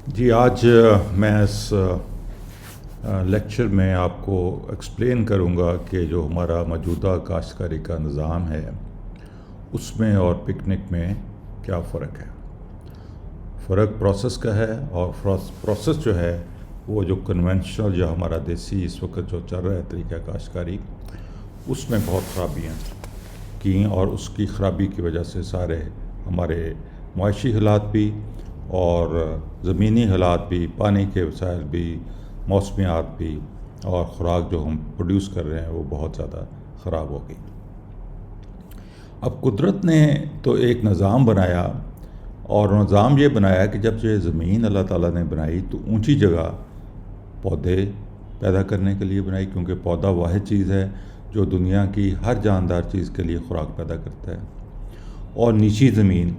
جی آج میں اس لیکچر میں آپ کو ایکسپلین کروں گا کہ جو ہمارا موجودہ کاشتکاری کا نظام ہے اس میں اور پکنک میں کیا فرق ہے۔ فرق پروسیس کا ہے، اور پروسیس جو ہے وہ جو کنونشنل جو ہمارا دیسی اس وقت جو چل رہا ہے طریقہ کاشتکاری، اس میں بہت خرابیاں کی، اور اس کی خرابی کی وجہ سے سارے ہمارے معاشی حالات بھی اور زمینی حالات بھی، پانی کے وسائل بھی، موسمیات بھی، اور خوراک جو ہم پروڈیوس کر رہے ہیں وہ بہت زیادہ خراب ہو گئی۔ اب قدرت نے تو ایک نظام بنایا، اور نظام یہ بنایا کہ جب یہ زمین اللہ تعالیٰ نے بنائی تو اونچی جگہ پودے پیدا کرنے کے لیے بنائی، کیونکہ پودا واحد چیز ہے جو دنیا کی ہر جاندار چیز کے لیے خوراک پیدا کرتا ہے، اور نیچی زمین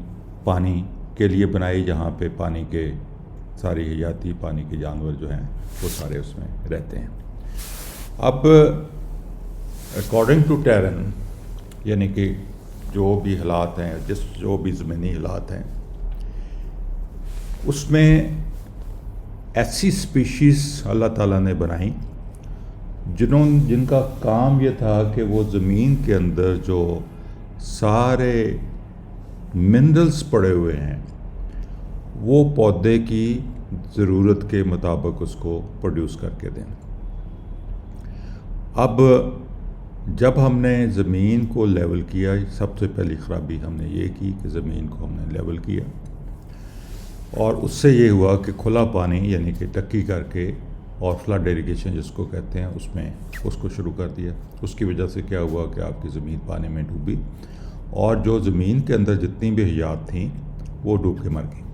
پانی کے لیے بنائی، جہاں پہ پانی کے ساری حیاتی پانی کے جانور جو ہیں وہ سارے اس میں رہتے ہیں۔ اب اکارڈنگ ٹو ٹیرن، یعنی کہ جو بھی حالات ہیں، جو بھی زمینی حالات ہیں، اس میں ایسی سپیشیز اللہ تعالیٰ نے بنائی جن کا کام یہ تھا کہ وہ زمین کے اندر جو سارے منرلز پڑے ہوئے ہیں وہ پودے کی ضرورت کے مطابق اس کو پروڈیوس کر کے دیں۔ اب جب ہم نے زمین کو لیول کیا، سب سے پہلی خرابی ہم نے یہ کی کہ زمین کو ہم نے لیول کیا، اور اس سے یہ ہوا کہ کھلا پانی یعنی کہ ٹکی کر کے اور فلڈ ایریگیشن جس کو کہتے ہیں اس میں اس کو شروع کر دیا۔ اس کی وجہ سے کیا ہوا کہ آپ کی زمین پانی میں ڈوبی، اور جو زمین کے اندر جتنی بھی حیات تھیں وہ ڈوب کے مر گئیں۔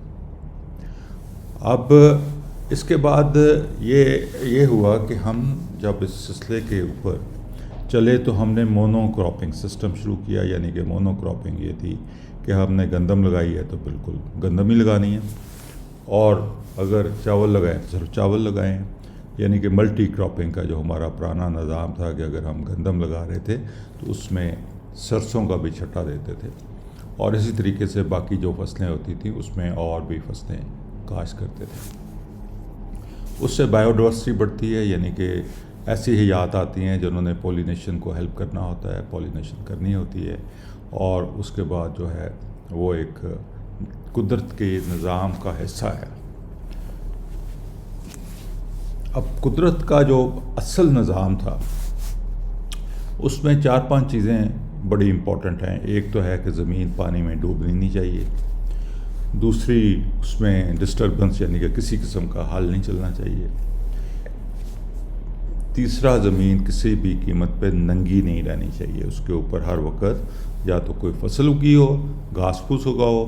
اب اس کے بعد یہ ہوا کہ ہم جب اس سلسلے کے اوپر چلے تو ہم نے مونو کراپنگ سسٹم شروع کیا، یعنی کہ مونو کراپنگ یہ تھی کہ ہم نے گندم لگائی ہے تو بالکل گندم ہی لگانی ہے، اور اگر چاول لگائیں تو صرف چاول لگائیں، یعنی کہ ملٹی کراپنگ کا جو ہمارا پرانا نظام تھا کہ اگر ہم گندم لگا رہے تھے تو اس میں سرسوں کا بھی چھٹا دیتے تھے، اور اسی طریقے سے باقی جو فصلیں ہوتی تھیں اس میں اور بھی فصلیں کاشت کرتے تھے۔ اس سے بائیو ڈائورسٹی بڑھتی ہے، یعنی کہ ایسی حیات آتی ہیں جنہوں نے پولینیشن کو ہیلپ کرنا ہوتا ہے، پولینیشن کرنی ہوتی ہے، اور اس کے بعد جو ہے وہ ایک قدرت کے نظام کا حصہ ہے۔ اب قدرت کا جو اصل نظام تھا اس میں 4-5 چیزیں بڑی امپورٹنٹ ہیں۔ ایک تو ہے کہ زمین پانی میں ڈوبنی نہیں چاہیے، دوسری اس میں ڈسٹربنس یعنی کہ کسی قسم کا حل نہیں چلنا چاہیے، تیسرا زمین کسی بھی قیمت پہ ننگی نہیں رہنی چاہیے، اس کے اوپر ہر وقت یا تو کوئی فصل اگی ہو، گھاس پھوس اگا ہو،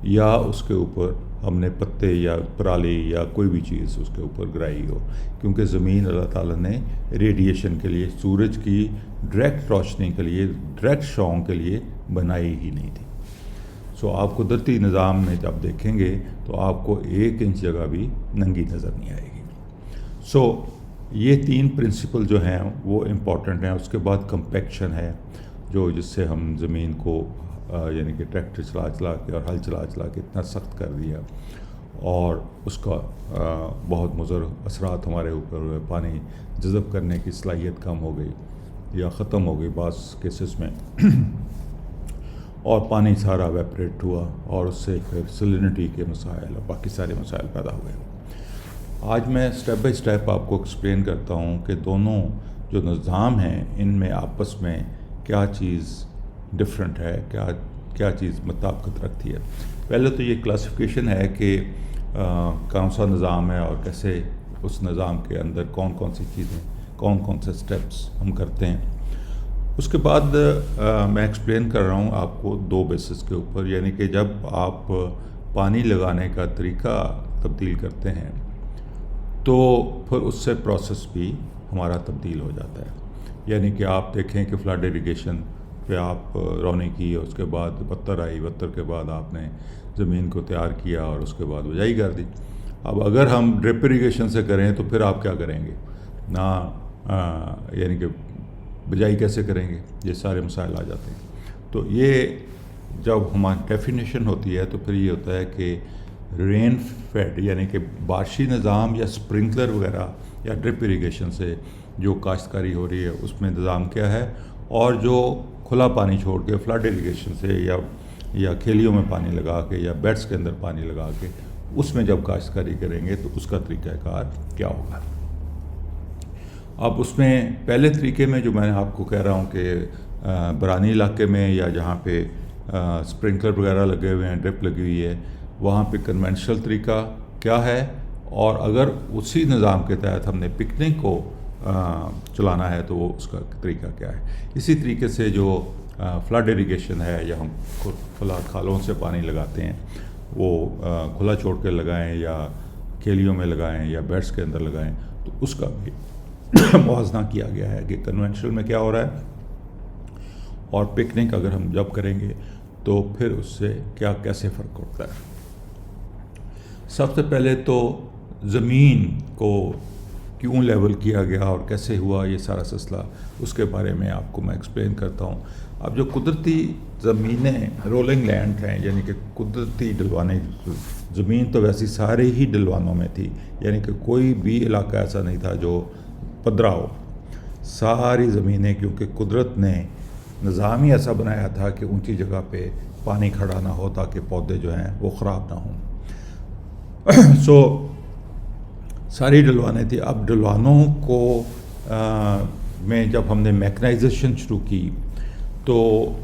یا اس کے اوپر ہم نے پتے یا پرالی یا کوئی بھی چیز اس کے اوپر گرائی ہو، کیونکہ زمین اللہ تعالیٰ نے ریڈیشن کے لیے، سورج کی ڈائریکٹ روشنی کے لیے، ڈائریکٹ شعاؤں کے لیے بنائی ہی نہیں تھی۔ سو آپ قدرتی نظام میں جب دیکھیں گے تو آپ کو 1 انچ جگہ بھی ننگی نظر نہیں آئے گی۔ سو یہ 3 پرنسپل جو ہیں وہ امپورٹنٹ ہیں۔ اس کے بعد کمپیکشن ہے، جو جس سے ہم زمین کو یعنی کہ ٹریکٹر چلا کے اور ہل چلا کے اتنا سخت کر دیا، اور اس کا بہت مضر اثرات ہمارے اوپر ہوئے۔ پانی جذب کرنے کی صلاحیت کم ہو گئی یا ختم ہو گئی بعض کیسز میں، اور پانی سارا ویپریٹ ہوا، اور اس سے پھر سلینٹی کے مسائل اور باقی سارے مسائل پیدا ہوئے۔ آج میں اسٹیپ بائی اسٹیپ آپ کو ایکسپلین کرتا ہوں کہ دونوں جو نظام ہیں ان میں آپس میں کیا چیز ڈفرینٹ ہے، کیا چیز مطابقت رکھتی ہے۔ پہلے تو یہ کلاسیفیکیشن ہے کہ کون سا نظام ہے اور کیسے اس نظام کے اندر کون کون سی چیزیں، کون سے اسٹیپس ہم کرتے ہیں۔ اس کے بعد میں ایکسپلین کر رہا ہوں آپ کو 2 بیسس کے اوپر، یعنی کہ جب آپ پانی لگانے کا طریقہ تبدیل کرتے ہیں تو پھر اس سے پروسیس بھی ہمارا تبدیل ہو جاتا ہے۔ یعنی کہ آپ دیکھیں کہ فلڈ ایریگیشن پہ آپ رونی کی، اور اس کے بعد بتر آئی، بتر کے بعد آپ نے زمین کو تیار کیا اور اس کے بعد بجائی کر دی۔ اب اگر ہم ڈرپ ایریگیشن سے کریں تو پھر آپ کیا کریں گے، نہ یعنی کہ بجائی کیسے کریں گے، یہ سارے مسائل آ جاتے ہیں۔ تو یہ جب ہماری ڈیفینیشن ہوتی ہے تو پھر یہ ہوتا ہے کہ رین فیڈ یعنی کہ بارشی نظام یا سپرنکلر وغیرہ یا ڈرپ اریگیشن سے جو کاشتکاری ہو رہی ہے اس میں نظام کیا ہے، اور جو کھلا پانی چھوڑ کے فلڈ اریگیشن سے یا کھیلیوں میں پانی لگا کے یا بیڈس کے اندر پانی لگا کے اس میں جب کاشتکاری کریں گے تو اس کا طریقہ کار کیا ہوگا۔ اب اس میں پہلے طریقے میں جو میں آپ کو کہہ رہا ہوں کہ برانی علاقے میں یا جہاں پہ سپرنکلر وغیرہ لگے ہوئے ہیں، ڈرپ لگی ہوئی ہے، وہاں پہ کنونشنل طریقہ کیا ہے، اور اگر اسی نظام کے تحت ہم نے پکنک کو چلانا ہے تو وہ اس کا طریقہ کیا ہے۔ اسی طریقے سے جو فلڈ اریگیشن ہے یا ہم کھلا کھالوں سے پانی لگاتے ہیں وہ کھلا چھوڑ کے لگائیں یا کھیلیوں میں لگائیں یا بیڈس کے اندر لگائیں، تو اس کا بھی موازنہ کیا گیا ہے کہ کنونشنل میں کیا ہو رہا ہے اور پکنک اگر ہم جب کریں گے تو پھر اس سے کیا کیسے فرق ہوتا ہے۔ سب سے پہلے تو زمین کو کیوں لیول کیا گیا اور کیسے ہوا یہ سارا سلسلہ، اس کے بارے میں آپ کو میں ایکسپلین کرتا ہوں۔ اب جو قدرتی زمینیں رولنگ لینڈ ہیں، یعنی کہ قدرتی ڈلوانے، زمین تو ویسی سارے ہی ڈلوانوں میں تھی، یعنی کہ کوئی بھی علاقہ ایسا نہیں تھا جو پدرا ہو، ساری زمینیں، کیونکہ قدرت نے نظام ہی ایسا بنایا تھا کہ اونچی جگہ پہ پانی کھڑا نہ ہو تاکہ پودے جو ہیں وہ خراب نہ ہوں۔ سو ساری ڈلوانے تھی۔ اب ڈلوانوں کو میں جب ہم نے میکنائزیشن شروع کی تو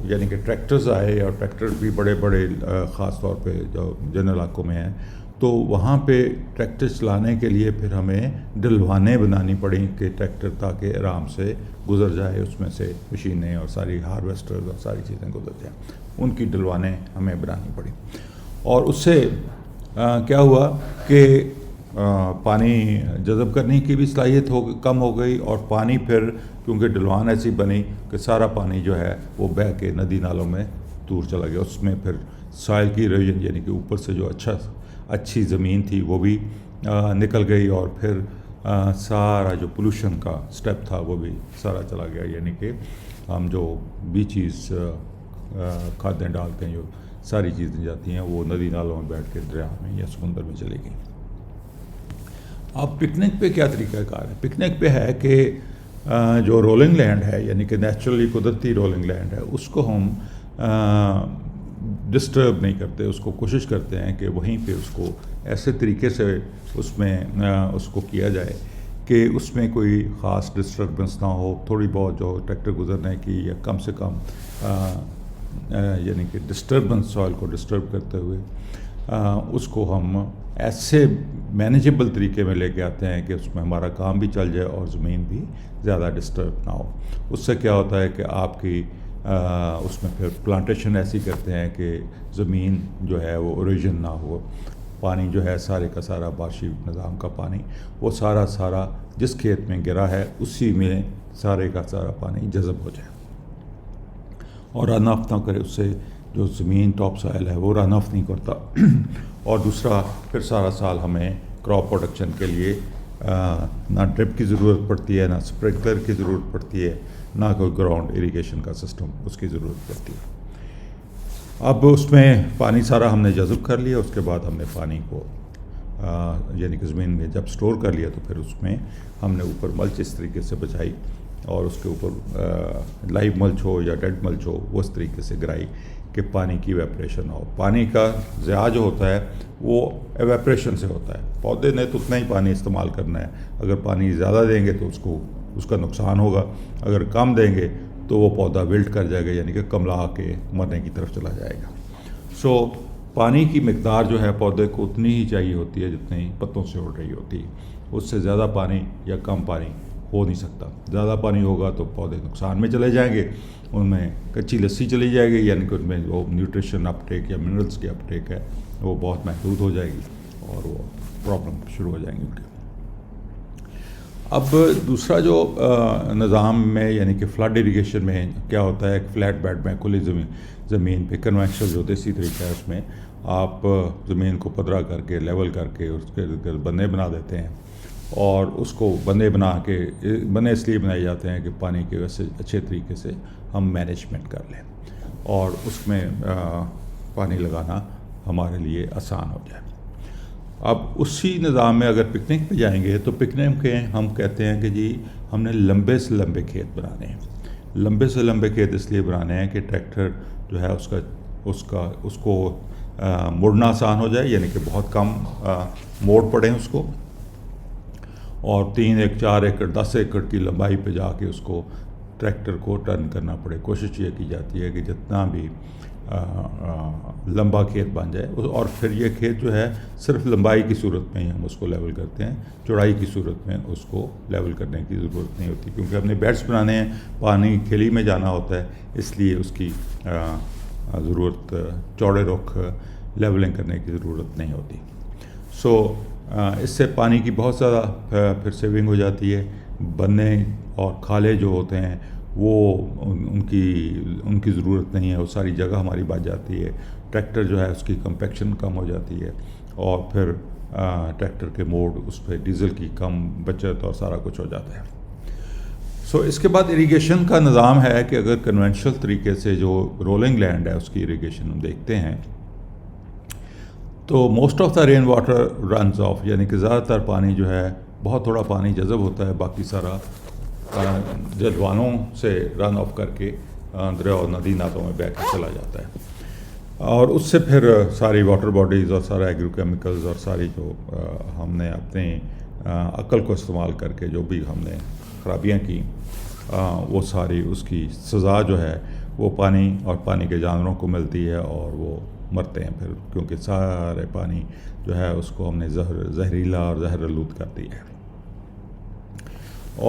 یعنی کہ ٹریکٹرز آئے، اور ٹریکٹر بھی بڑے بڑے خاص طور پہ جو جن علاقوں میں ہیں، تو وہاں پہ ٹریکٹر چلانے کے لیے پھر ہمیں ڈلوانے بنانی پڑیں کہ ٹریکٹر تاکہ آرام سے گزر جائے، اس میں سے مشینیں اور ساری ہارویسٹرز اور ساری چیزیں گزر جائیں، ان کی ڈلوانے ہمیں بنانی پڑیں۔ اور اس سے کیا ہوا کہ پانی جذب کرنے کی بھی صلاحیت کم ہو گئی، اور پانی پھر کیونکہ ڈلوان ایسی بنی کہ سارا پانی جو ہے وہ بہہ کے ندی نالوں میں دور چلا گیا۔ اس میں پھر سائل کی ایروژن یعنی کہ اوپر سے جو اچھی زمین تھی وہ بھی نکل گئی، اور پھر سارا جو پولوشن کا سٹیپ تھا وہ بھی سارا چلا گیا، یعنی کہ ہم جو بھی چیز کھادیں ڈالتے ہیں، جو ساری چیزیں جاتی ہیں وہ ندی نالوں میں بیٹھ کے دریا میں یا سمندر میں چلی گئی۔ اب پکنک پہ کیا طریقہ کار ہے؟ پکنک پہ ہے کہ جو رولنگ لینڈ ہے، یعنی کہ نیچرلی قدرتی رولنگ لینڈ ہے، اس کو ہم ڈسٹرب نہیں کرتے، اس کو کوشش کرتے ہیں کہ وہیں پہ اس کو ایسے طریقے سے اس میں اس کو کیا جائے کہ اس میں کوئی خاص ڈسٹربنس نہ ہو، تھوڑی بہت جو ٹریکٹر گزرنے کی یا کم سے کم یعنی کہ ڈسٹربنس سوائل کو ڈسٹرب کرتے ہوئے اس کو ہم ایسے مینیجیبل طریقے میں لے کے آتے ہیں کہ اس میں ہمارا کام بھی چل جائے اور زمین بھی زیادہ ڈسٹرب نہ ہو۔ اس سے کیا ہوتا ہے کہ آپ کی اس میں پھر پلانٹیشن ایسی کرتے ہیں کہ زمین جو ہے وہ اوریجن نہ ہو، پانی جو ہے سارے کا سارا بارشی نظام کا پانی وہ سارا جس کھیت میں گرا ہے اسی میں سارے کا سارا پانی جذب ہو جائے اور رن آف نہ کرے، اس سے جو زمین ٹاپ سائل ہے وہ رن آف نہیں کرتا۔ اور دوسرا پھر سارا سال ہمیں کراپ پروڈکشن کے لیے نہ ڈرپ کی ضرورت پڑتی ہے، نہ سپرنکلر کی ضرورت پڑتی ہے، نہ کوئی گراؤنڈ اریگیشن کا سسٹم اس کی ضرورت پڑتی ہے۔ اب اس میں پانی سارا ہم نے جذب کر لیا، اس کے بعد ہم نے پانی کو یعنی کہ زمین میں جب سٹور کر لیا تو پھر اس میں ہم نے اوپر ملچ اس طریقے سے بچائی، اور اس کے اوپر لائیو ملچ ہو یا ڈیڈ ملچ ہو وہ اس طریقے سے گرائی کہ پانی کی ایویپریشن ہو۔ پانی کا ضیاع جو ہوتا ہے وہ ایویپریشن سے ہوتا ہے، پودے نے تو اتنا ہی پانی استعمال کرنا ہے، اگر پانی زیادہ دیں گے تو اس کا نقصان ہوگا، اگر کم دیں گے تو وہ پودا ولٹ کر جائے گا، یعنی کہ کملا کے مرنے کی طرف چلا جائے گا۔ سو پانی کی مقدار جو ہے پودے کو اتنی ہی چاہیے ہوتی ہے جتنی پتوں سے اڑ رہی ہوتی ہے، اس سے زیادہ پانی یا کم پانی ہو نہیں سکتا۔ زیادہ پانی ہوگا تو پودے نقصان میں چلے جائیں گے، ان میں کچی لسی چلی جائے گی، یعنی کہ ان میں وہ نیوٹریشن اپ ٹیک یا منرلس کی اپ ٹیک ہے وہ بہت محدود ہو جائے گی اور وہ پرابلم شروع ہو جائیں گی ان کے۔ اب دوسرا جو نظام میں یعنی کہ فلڈ اریگیشن میں کیا ہوتا ہے، فلیٹ بیڈ میں کھلی زمین پہ کنونشنل جو دیسی طریقہ ہے اس میں آپ زمین کو پدرا کر کے لیول کر کے اس کے بندے بنا دیتے ہیں، اور اس کو بندے بندے اس لیے بنائے جاتے ہیں کہ پانی کے ویسے اچھے طریقے سے ہم مینجمنٹ کر لیں اور اس میں پانی لگانا ہمارے لیے آسان ہو جائے۔ اب اسی نظام میں اگر پکنک پہ جائیں گے تو پکنک کے ہم کہتے ہیں کہ جی ہم نے لمبے سے لمبے کھیت بنانے ہیں. لمبے سے لمبے کھیت اس لیے بنانے ہیں کہ ٹریکٹر جو ہے اس کو مڑنا آسان ہو جائے, یعنی کہ بہت کم موڑ پڑیں اس کو, اور 3 ایکڑ 4 ایکڑ 10 ایکڑ کی لمبائی پہ جا کے اس کو ٹریکٹر کو ٹرن کرنا پڑے. کوشش یہ کی جاتی ہے کہ جتنا بھی لمبا کھیت بن جائے, اور پھر یہ کھیت جو ہے صرف لمبائی کی صورت میں ہی ہم اس کو لیول کرتے ہیں, چوڑائی کی صورت میں اس کو لیول کرنے کی ضرورت نہیں ہوتی, کیونکہ ہم نے بیڈس بنانے ہیں, پانی کھیلی میں جانا ہوتا ہے, اس لیے اس کی ضرورت چوڑے رخ لیولنگ کرنے کی ضرورت نہیں ہوتی. اس سے پانی کی بہت زیادہ پھر سیونگ ہو جاتی ہے. بننے اور کھالے جو ہوتے ہیں وہ ان کی ضرورت نہیں ہے, وہ ساری جگہ ہماری بچ جاتی ہے. ٹریکٹر جو ہے اس کی کمپیکشن کم ہو جاتی ہے, اور پھر ٹریکٹر کے موڈ اس پہ ڈیزل کی کم بچت اور سارا کچھ ہو جاتا ہے. اس کے بعد اریگیشن کا نظام ہے کہ اگر کنونشنل طریقے سے جو رولنگ لینڈ ہے اس کی اریگیشن ہم دیکھتے ہیں تو most of the rain water runs off, یعنی کہ زیادہ تر پانی جو ہے, بہت تھوڑا پانی جذب ہوتا ہے, باقی سارا جلوانوں سے رن آف کر کے دریا اور ندی نالوں میں بہہ کے چلا جاتا ہے. اور اس سے پھر ساری واٹر باڈیز اور سارا ایگرو کیمیکلز اور ساری جو ہم نے اپنی عقل کو استعمال کر کے جو بھی ہم نے خرابیاں کی, وہ ساری اس کی سزا جو ہے وہ پانی اور پانی کے جانوروں کو ملتی ہے, اور وہ مرتے ہیں پھر, کیونکہ سارے پانی جو ہے اس کو ہم نے زہریلا اور زہر آلود کر دیا ہے.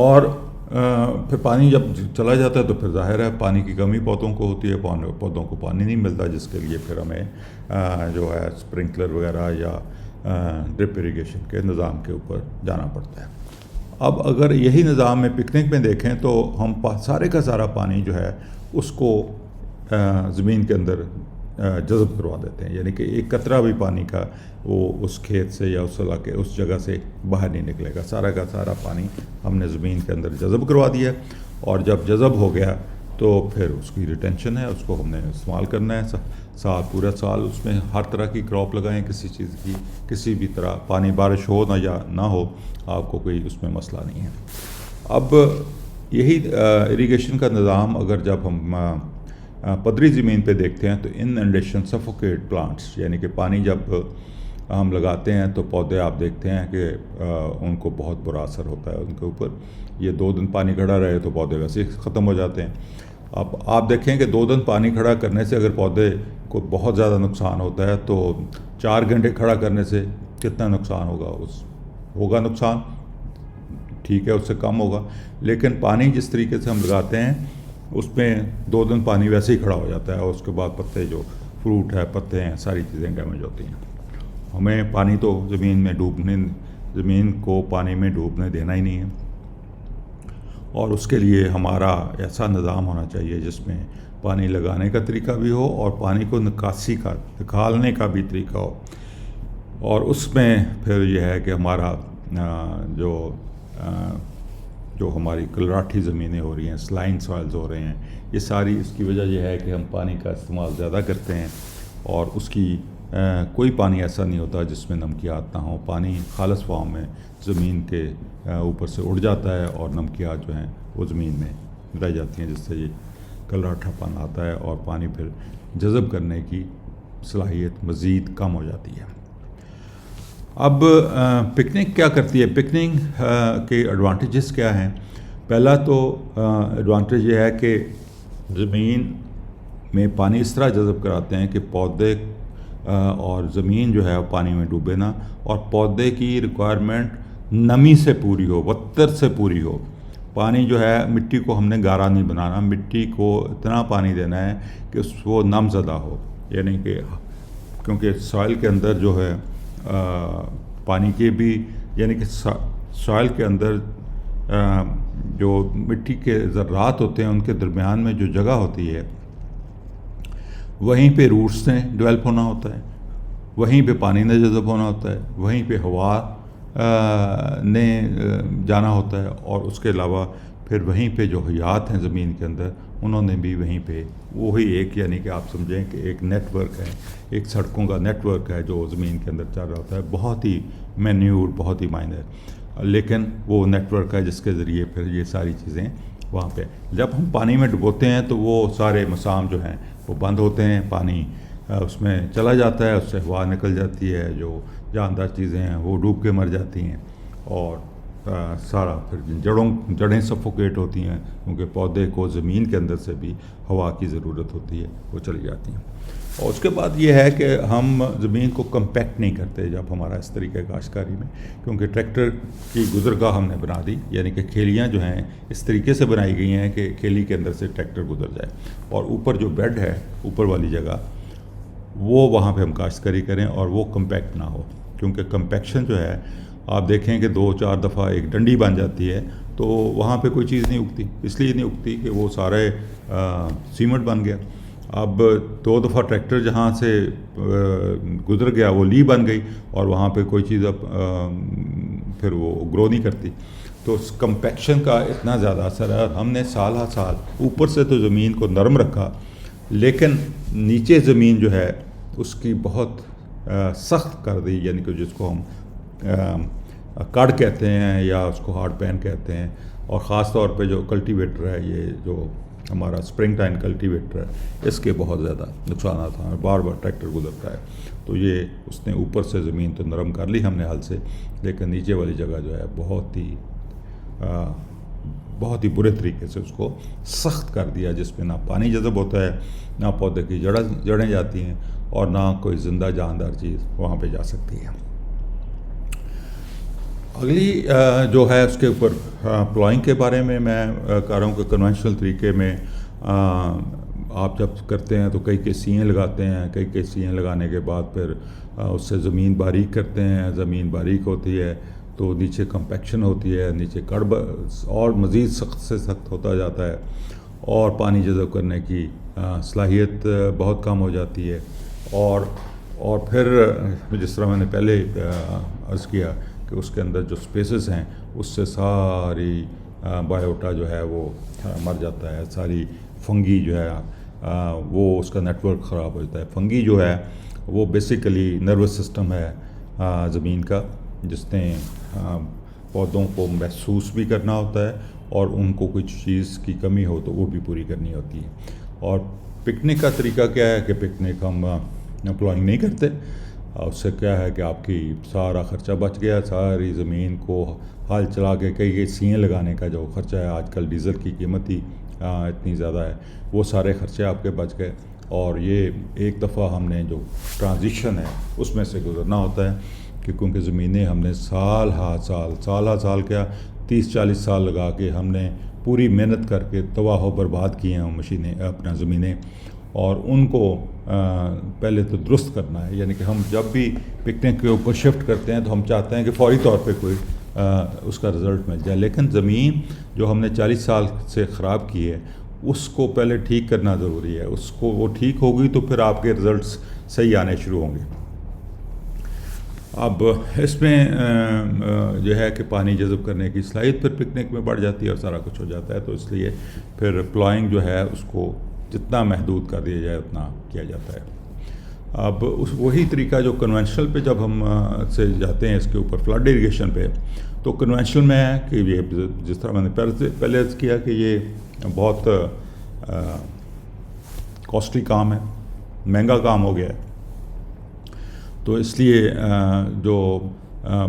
اور پھر پانی جب چلا جاتا ہے تو پھر ظاہر ہے پانی کی کمی پودوں کو ہوتی ہے, پودوں کو پانی نہیں ملتا, جس کے لیے پھر ہمیں جو ہے اسپرنکلر وغیرہ یا ڈرپ اریگیشن کے نظام کے اوپر جانا پڑتا ہے. اب اگر یہی نظام میں پکنک میں دیکھیں تو ہم سارے کا سارا پانی جو ہے اس کو زمین کے اندر جذب کروا دیتے ہیں, یعنی کہ ایک قطرہ بھی پانی کا وہ اس کھیت سے یا اس علاقے اس جگہ سے باہر نہیں نکلے گا. سارا کا سارا پانی ہم نے زمین کے اندر جذب کروا دیا, اور جب جذب ہو گیا تو پھر اس کی ریٹینشن ہے, اس کو ہم نے استعمال کرنا ہے. پورا سال اس میں ہر طرح کی کراپ لگائیں, کسی چیز کی کسی بھی طرح پانی بارش ہو نہ ہو, آپ کو کوئی اس میں مسئلہ نہیں ہے. اب یہی اریگیشن کا نظام اگر جب ہم پدری زمین پہ دیکھتے ہیں تو انڈیشن سفوکیٹ پلانٹس, یعنی کہ پانی جب ہم لگاتے ہیں تو پودے آپ دیکھتے ہیں کہ ان کو بہت برا اثر ہوتا ہے ان کے اوپر. یہ 2 دن پانی کھڑا رہے تو پودے ویسے ہی ختم ہو جاتے ہیں. اب آپ دیکھیں کہ 2 دن پانی کھڑا کرنے سے اگر پودے کو بہت زیادہ نقصان ہوتا ہے تو 4 گھنٹے کھڑا کرنے سے کتنا نقصان ہوگا نقصان, ٹھیک ہے, اس سے کم ہوگا. لیکن پانی جس طریقے سے ہم لگاتے ہیں اس میں 2 دن پانی ویسے ہی کھڑا ہو جاتا ہے, اور اس کے بعد پتے جو فروٹ ہے, پتے ہیں, ساری چیزیں ڈیمیج ہوتی ہیں. ہمیں پانی تو زمین کو پانی میں ڈوبنے دینا ہی نہیں ہے, اور اس کے لیے ہمارا ایسا نظام ہونا چاہیے جس میں پانی لگانے کا طریقہ بھی ہو اور پانی کو نکالنے کا بھی طریقہ ہو. اور اس میں پھر یہ ہے کہ ہمارا جو ہماری کلراٹھی زمینیں ہو رہی ہیں, سلائن سوائلز ہو رہے ہیں, یہ ساری اس کی وجہ یہ ہے کہ ہم پانی کا استعمال زیادہ کرتے ہیں, اور اس کی کوئی پانی ایسا نہیں ہوتا جس میں نمکیات نہ ہوں. پانی خالص فارم میں زمین کے اوپر سے اڑ جاتا ہے, اور نمکیات جو ہیں وہ زمین میں رہ جاتی ہیں, جس سے یہ کلراٹھا پن آتا ہے, اور پانی پھر جذب کرنے کی صلاحیت مزید کم ہو جاتی ہے. اب پکنک کیا کرتی ہے؟ پکنک کے ایڈوانٹیجز کیا ہیں؟ پہلا تو ایڈوانٹیج یہ ہے کہ زمین میں پانی اس طرح جذب کراتے ہیں کہ پودے اور زمین جو ہے وہ پانی میں ڈوبے نہ, اور پودے کی ریکوائرمنٹ نمی سے پوری ہو, وتر سے پوری ہو. پانی جو ہے مٹی کو ہم نے گارا نہیں بنانا, مٹی کو اتنا پانی دینا ہے کہ وہ نم زدہ ہو, یعنی کہ کیونکہ سوائل کے اندر جو ہے پانی کے بھی, یعنی کہ سوائل کے اندر جو مٹی کے ذرات ہوتے ہیں ان کے درمیان میں جو جگہ ہوتی ہے وہیں پہ روٹس نے ڈیولپ ہونا ہوتا ہے, وہیں پہ پانی نے جذب ہونا ہوتا ہے, وہیں پہ ہوا نے جانا ہوتا ہے, اور اس کے علاوہ پھر وہیں پہ جو حیات ہیں زمین کے اندر انہوں نے بھی وہیں پہ وہی ایک یعنی کہ آپ سمجھیں کہ ایک نیٹ ورک ہے، ایک سڑکوں کا نیٹ ورک ہے جو زمین کے اندر چل رہا ہوتا ہے، بہت ہی مینیور، بہت ہی مائنر، لیکن وہ نیٹ ورک ہے جس کے ذریعے پھر یہ ساری چیزیں وہاں پہ جب ہم پانی میں ڈبوتے ہیں تو وہ سارے مسام جو ہیں وہ بند ہوتے ہیں، پانی اس میں چلا جاتا ہے، اس سے ہوا نکل جاتی ہے، جو جاندار چیزیں ہیں وہ ڈوب کے مر جاتی ہیں، اور سارا پھر جڑیں سفوکیٹ ہوتی ہیں، کیونکہ پودے کو زمین کے اندر سے بھی ہوا کی ضرورت ہوتی ہے، وہ چلی جاتی ہیں۔ اور اس کے بعد یہ ہے کہ ہم زمین کو کمپیکٹ نہیں کرتے جب ہمارا اس طریقے کاشتکاری میں، کیونکہ ٹریکٹر کی گزرگاہ ہم نے بنا دی، یعنی کہ کھیلیاں جو ہیں اس طریقے سے بنائی گئی ہیں کہ کھیلی کے اندر سے ٹریکٹر گزر جائے، اور اوپر جو بیڈ ہے، اوپر والی جگہ، وہ وہاں پہ ہم کاشتکاری کریں اور وہ کمپیکٹ نہ ہو، کیونکہ کمپیکشن جو ہے آپ دیکھیں کہ 2-4 دفعہ ایک ڈنڈی بن جاتی ہے تو وہاں پہ کوئی چیز نہیں اگتی، اس لیے نہیں اگتی کہ وہ سارے سیمنٹ بن گیا۔ اب 2 دفعہ ٹریکٹر جہاں سے گزر گیا وہ لی بن گئی، اور وہاں پہ کوئی چیز اب پھر وہ گرو نہیں کرتی۔ تو اس کمپیکشن کا اتنا زیادہ اثر ہے، ہم نے سال ہر سال اوپر سے تو زمین کو نرم رکھا، لیکن نیچے زمین جو ہے اس کی بہت سخت کر دی، یعنی کہ جس کو ہم کڑ کہتے ہیں یا اس کو ہارڈ پین کہتے ہیں، اور خاص طور پہ جو کلٹیویٹر ہے، یہ جو ہمارا اسپرنگ ٹائن کلٹیویٹر ہے، اس کے بہت زیادہ نقصانات ہیں، بار بار ٹریکٹر گزرتا ہے، تو یہ اس نے اوپر سے زمین تو نرم کر لی ہم نے ہل سے، لیکن نیچے والی جگہ جو ہے بہت ہی برے طریقے سے اس کو سخت کر دیا، جس پہ نہ پانی جذب ہوتا ہے، نہ پودے کی جڑیں جاتی ہیں، اور نہ کوئی زندہ جاندار چیز وہاں پہ جا سکتی ہے۔ اگلی جو ہے اس کے اوپر پلائنگ کے بارے میں کہہ رہا ہوں کہ کنونشنل طریقے میں آپ جب کرتے ہیں تو کئی سییں لگاتے ہیں، کئی سییں لگانے کے بعد پھر اس سے زمین باریک کرتے ہیں، زمین باریک ہوتی ہے تو نیچے کمپیکشن ہوتی ہے، نیچے کڑ اور مزید سخت سے سخت ہوتا جاتا ہے، اور پانی جذب کرنے کی صلاحیت بہت کم ہو جاتی ہے، اور پھر جس طرح میں نے پہلے عرض کیا کہ اس کے اندر جو سپیسز ہیں اس سے ساری بایوٹا جو ہے وہ مر جاتا ہے، ساری فنگی جو ہے وہ اس کا نیٹ ورک خراب ہو جاتا ہے۔ فنگی جو ہے وہ بیسیکلی نروس سسٹم ہے زمین کا، جس نے پودوں کو محسوس بھی کرنا ہوتا ہے، اور ان کو کچھ چیز کی کمی ہو تو وہ بھی پوری کرنی ہوتی ہے۔ اور پکنک کا طریقہ کیا ہے کہ پکنک ہم پلائنگ نہیں کرتے، اس سے کیا ہے کہ آپ کی سارا خرچہ بچ گیا، ساری زمین کو ہل چلا کے کئی سییں لگانے کا جو خرچہ ہے، آج کل ڈیزل کی قیمت ہی اتنی زیادہ ہے، وہ سارے خرچے آپ کے بچ گئے، اور یہ ایک دفعہ ہم نے جو ٹرانزیشن ہے اس میں سے گزرنا ہوتا ہے، کہ کیونکہ زمینیں ہم نے سال ہا سال کیا 30-40 سال لگا کے ہم نے پوری محنت کر کے تباہ و برباد کی ہیں مشینیں اپنا زمینیں، اور ان کو پہلے تو درست کرنا ہے، یعنی کہ ہم جب بھی پکنک کے اوپر شفٹ کرتے ہیں تو ہم چاہتے ہیں کہ فوری طور پہ کوئی اس کا رزلٹ مل جائے، لیکن زمین جو ہم نے 40 سال سے خراب کی ہے اس کو پہلے ٹھیک کرنا ضروری ہے، اس کو وہ ٹھیک ہوگی تو پھر آپ کے رزلٹس صحیح آنے شروع ہوں گے۔ اب اس میں جو ہے کہ پانی جذب کرنے کی صلاحیت پھر پکنک میں بڑھ جاتی ہے اور سارا کچھ ہو جاتا ہے، تو اس لیے پھر پلائنگ جو ہے اس کو جتنا محدود کر دیا جائے اتنا کیا جاتا ہے۔ اب وہی طریقہ جو کنونشنل پہ جب ہم سے جاتے ہیں اس کے اوپر فلڈ اریگیشن پہ، تو کنونشنل میں ہے کہ یہ جس طرح میں نے پہلے عرض کیا کہ یہ بہت کاسٹلی کام ہے، مہنگا کام ہو گیا ہے، تو اس لیے جو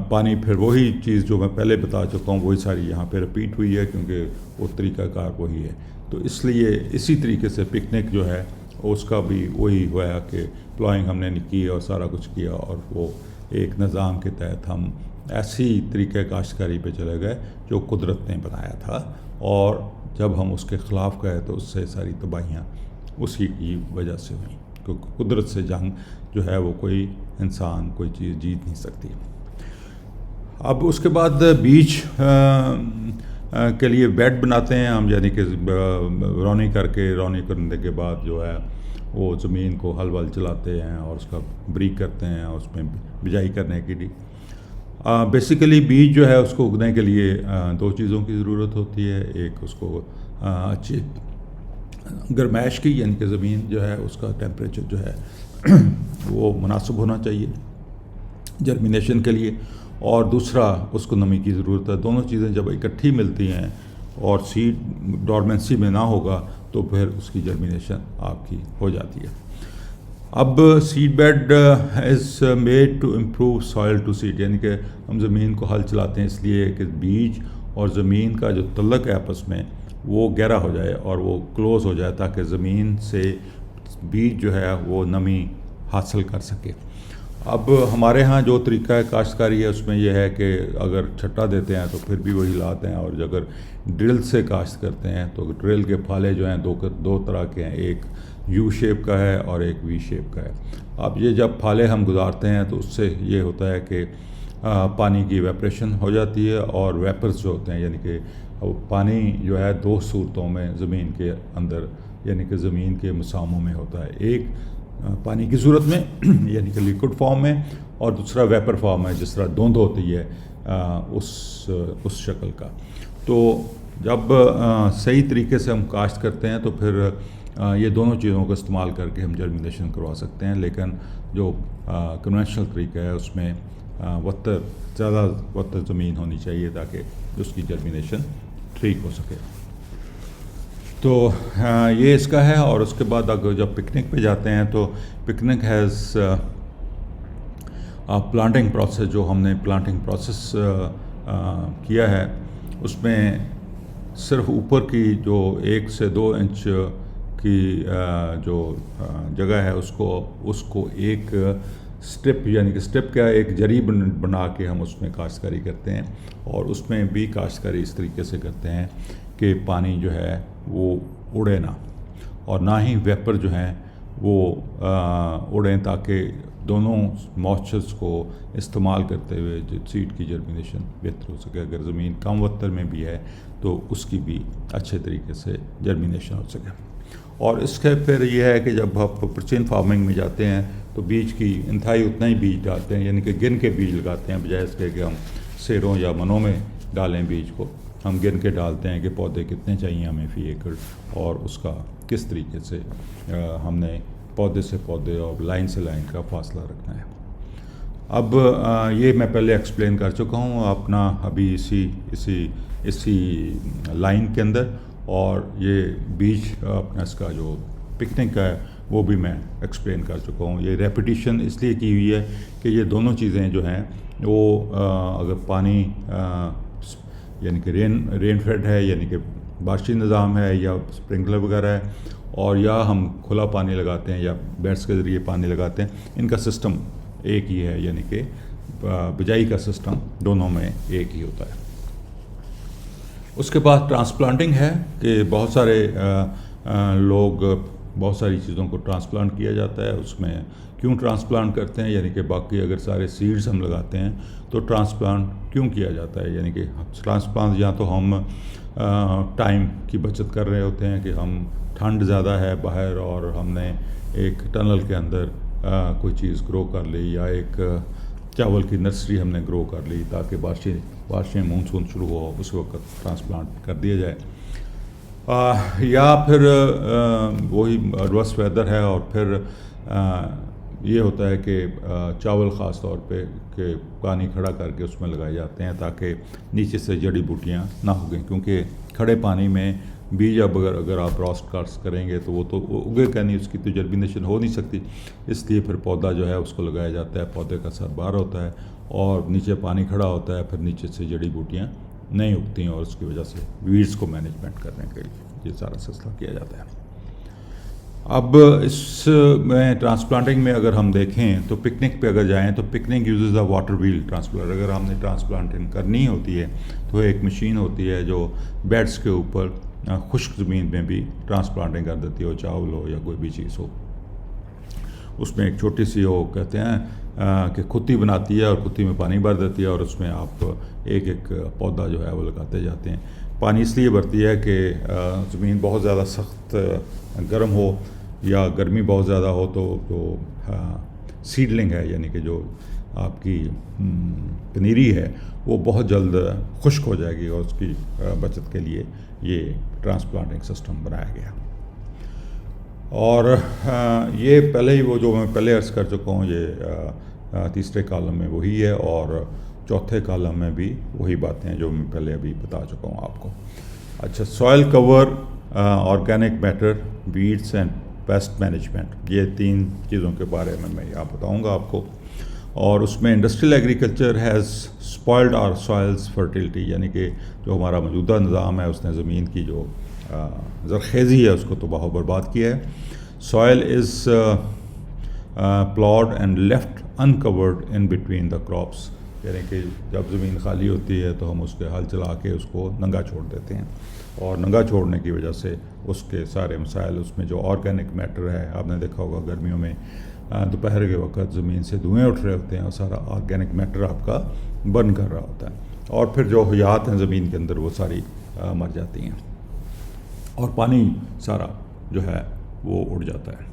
پانی پھر وہی چیز جو میں پہلے بتا چکا ہوں وہی ساری یہاں پہ رپیٹ ہوئی ہے، کیونکہ وہ طریقہ کار وہی ہے، تو اس لیے اسی طریقے سے پکنک جو ہے اس کا بھی وہی ہوا ہے کہ پلائنگ ہم نے کی اور سارا کچھ کیا، اور وہ ایک نظام کے تحت ہم ایسی طریقہ کاشتکاری پہ چلے گئے جو قدرت نے بنایا تھا، اور جب ہم اس کے خلاف گئے تو اس سے ساری تباہیاں اسی کی وجہ سے ہوئیں، کیونکہ قدرت سے جنگ جو ہے وہ کوئی انسان کوئی چیز جیت نہیں سکتی۔ اب اس کے بعد بیچ کے لیے بیڈ بناتے ہیں ہم، یعنی کہ رونی کرنے کے بعد جو ہے وہ زمین کو ہل ول چلاتے ہیں اور اس کا بریک کرتے ہیں اور اس میں بجائی کرنے کے لیے، بیسیکلی بیج جو ہے اس کو اگنے کے لیے دو چیزوں کی ضرورت ہوتی ہے. ایک اس کو اچھی گرمائش کی، یعنی کہ زمین جو ہے اس کا ٹیمپریچر جو ہے وہ مناسب ہونا چاہیے جرمینیشن کے لیے، اور دوسرا اس کو نمی کی ضرورت ہے. دونوں چیزیں جب اکٹھی ملتی ہیں اور سیڈ ڈورمنسی میں نہ ہوگا تو پھر اس کی جرمینیشن آپ کی ہو جاتی ہے. اب seed bed is made to improve soil to seed, یعنی کہ ہم زمین کو ہل چلاتے ہیں اس لیے کہ بیج اور زمین کا جو تعلق ہے آپس میں وہ گہرا ہو جائے اور وہ کلوز ہو جائے، تاکہ زمین سے بیج جو ہے وہ نمی حاصل کر سکے. اب ہمارے ہاں جو طریقہ ہے کاشتکاری ہے اس میں یہ ہے کہ اگر چھٹا دیتے ہیں تو پھر بھی وہی لاتے ہیں، اور اگر ڈرل سے کاشت کرتے ہیں تو ڈرل کے پھالے جو ہیں دو طرح کے ہیں، ایک یو شیپ کا ہے اور ایک وی شیپ کا ہے. اب یہ جب پھالے ہم گزارتے ہیں تو اس سے یہ ہوتا ہے کہ پانی کی ایویپریشن ہو جاتی ہے، اور ویپرز جو ہوتے ہیں یعنی کہ پانی جو ہے دو صورتوں میں زمین کے اندر یعنی کہ زمین کے مساموں میں ہوتا ہے. ایک پانی کی صورت میں یعنی کہ لیکوڈ فارم میں، اور دوسرا ویپر فارم ہے جس طرح دھند ہوتی ہے اس شکل کا. تو جب صحیح طریقے سے ہم کاشت کرتے ہیں تو پھر یہ دونوں چیزوں کا استعمال کر کے ہم جرمینیشن کروا سکتے ہیں. لیکن جو کنونشنل طریقہ ہے اس میں زیادہ وتر زمین ہونی چاہیے تاکہ اس کی جرمینیشن ٹھیک ہو سکے. تو یہ اس کا ہے. اور اس کے بعد اگر جب پکنک پہ جاتے ہیں تو پکنک ہیز پلانٹنگ پروسیس. جو ہم نے پلانٹنگ پروسیس کیا ہے اس میں صرف اوپر کی جو 1 سے 2 انچ کی جو جگہ ہے اس کو ایک سٹرپ یعنی کہ سٹرپ کا ایک جری بنا کے ہم اس میں کاشتکاری کرتے ہیں. اور اس میں بھی کاشتکاری اس طریقے سے کرتے ہیں کہ پانی جو ہے وہ اڑے نہ، اور نہ ہی ویپر جو ہیں وہ اڑیں، تاکہ دونوں موئسچرز کو استعمال کرتے ہوئے سیڈ کی جرمینیشن بہتر ہو سکے. اگر زمین کم وتر میں بھی ہے تو اس کی بھی اچھے طریقے سے جرمینیشن ہو سکے. اور اس کے پھر یہ ہے کہ جب آپ پرچین فارمنگ میں جاتے ہیں تو بیج کی انتہائی اتنا ہی بیج ڈالتے ہیں، یعنی کہ گن کے بیج لگاتے ہیں، بجائے اس کے کہ ہم سیروں یا منوں میں ڈالیں بیج کو. ہم گن کے ڈالتے ہیں کہ پودے کتنے چاہیے ہمیں فی ایکڑ، اور اس کا کس طریقے سے ہم نے پودے سے پودے اور لائن سے لائن کا فاصلہ رکھنا ہے. اب یہ میں پہلے ایکسپلین کر چکا ہوں اپنا ابھی اسی لائن کے اندر. اور یہ بیج اپنا اس کا جو پکنک کا ہے وہ بھی میں ایکسپلین کر چکا ہوں. یہ ریپیٹیشن اس لیے کی ہوئی ہے کہ یہ دونوں چیزیں جو ہیں وہ اگر پانی یعنی کہ رین فیڈ ہے یعنی کہ بارشی نظام ہے یا اسپرنکلر وغیرہ ہے، اور یا ہم کھلا پانی لگاتے ہیں یا بیٹس کے ذریعے پانی لگاتے ہیں، ان کا سسٹم ایک ہی ہے، یعنی کہ بجائی کا سسٹم دونوں میں ایک ہی ہوتا ہے. اس کے بعد ٹرانسپلانٹنگ ہے کہ بہت سارے لوگ بہت ساری چیزوں کو ٹرانسپلانٹ کیا جاتا ہے. اس میں کیوں ٹرانسپلانٹ کرتے ہیں، یعنی کہ باقی اگر سارے سیڈز ہم لگاتے ہیں تو ٹرانسپلانٹ کیوں کیا جاتا ہے. یعنی کہ ٹرانسپلانٹ یا تو ہم ٹائم کی بچت کر رہے ہوتے ہیں کہ ہم ٹھنڈ زیادہ ہے باہر اور ہم نے ایک ٹنل کے اندر کوئی چیز گرو کر لی، یا ایک چاول کی نرسری ہم نے گرو کر لی تاکہ بارشیں مونسون شروع ہو اس وقت ٹرانسپلانٹ کر دیا جائے. یا پھر وہی ایڈورس ویدر ہے اور پھر یہ ہوتا ہے کہ چاول خاص طور پہ کہ پانی کھڑا کر کے اس میں لگائے جاتے ہیں تاکہ نیچے سے جڑی بوٹیاں نہ اگیں، کیونکہ کھڑے پانی میں بیج اب اگر آپ راسٹ کاسٹ کریں گے تو وہ اگے کا نہیں، اس کی تو جرمینیشن ہو نہیں سکتی. اس لیے پھر پودا جو ہے اس کو لگایا جاتا ہے. پودے کا سر باہر ہوتا ہے اور نیچے پانی کھڑا ہوتا ہے، پھر نیچے سے جڑی بوٹیاں نہیں اگتی ہیں، اور اس کی وجہ سے ویڈز کو مینجمنٹ کرنے کے لیے یہ سارا سلسلہ کیا جاتا ہے. اب اس میں ٹرانسپلانٹنگ میں اگر ہم دیکھیں تو پکنک پہ اگر جائیں تو picnic uses a water well transplant. اگر ہم نے ٹرانسپلانٹنگ کرنی ہوتی ہے تو ایک مشین ہوتی ہے جو بیڈس کے اوپر خشک زمین میں بھی ٹرانسپلانٹنگ کر دیتی ہو، چاول ہو یا کوئی بھی چیز ہو. اس میں ایک چھوٹی سی وہ کہتے ہیں کہ کھتی بناتی ہے اور کھتی میں پانی بھر دیتی ہے، اور اس میں آپ ایک ایک پودا جو ہے وہ لگاتے جاتے ہیں. پانی اس لیے بھرتی ہے کہ زمین بہت زیادہ سخت گرم ہو یا گرمی بہت زیادہ ہو تو جو سیڈلنگ ہے یعنی کہ جو آپ کی پنیری ہے وہ بہت جلد خشک ہو جائے گی، اور اس کی بچت کے لیے یہ ٹرانسپلانٹنگ سسٹم بنایا گیا۔ اور یہ پہلے ہی وہ جو میں پہلے عرض کر چکا ہوں، یہ تیسرے کالم میں وہی ہے، اور چوتھے کالم میں بھی وہی باتیں ہیں جو میں پہلے ابھی بتا چکا ہوں آپ کو۔ اچھا، soil cover, organic matter, weeds and pest management, یہ 3 چیزوں کے بارے میں یہاں بتاؤں گا آپ کو۔ اور اس میں industrial agriculture has spoiled our soils fertility, یعنی کہ جو ہمارا موجودہ نظام ہے اس نے زمین کی جو زرخیزی ہے اس کو تباہ و برباد کیا ہے۔ Soil is ploughed and left uncovered in between the crops, یعنی کہ جب زمین خالی ہوتی ہے تو ہم اس کے ہل چلا کے اس کو ننگا چھوڑ دیتے ہیں، اور ننگا چھوڑنے کی وجہ سے اس کے سارے مسائل، اس میں جو آرگینک میٹر ہے، آپ نے دیکھا ہوگا گرمیوں میں دوپہر کے وقت زمین سے دھوئیں اٹھ رہے ہوتے ہیں اور سارا آرگینک میٹر آپ کا برن کر رہا ہوتا ہے، اور پھر جو حیات ہیں زمین کے اندر وہ ساری مر جاتی ہیں، اور پانی سارا جو ہے وہ اڑ جاتا ہے۔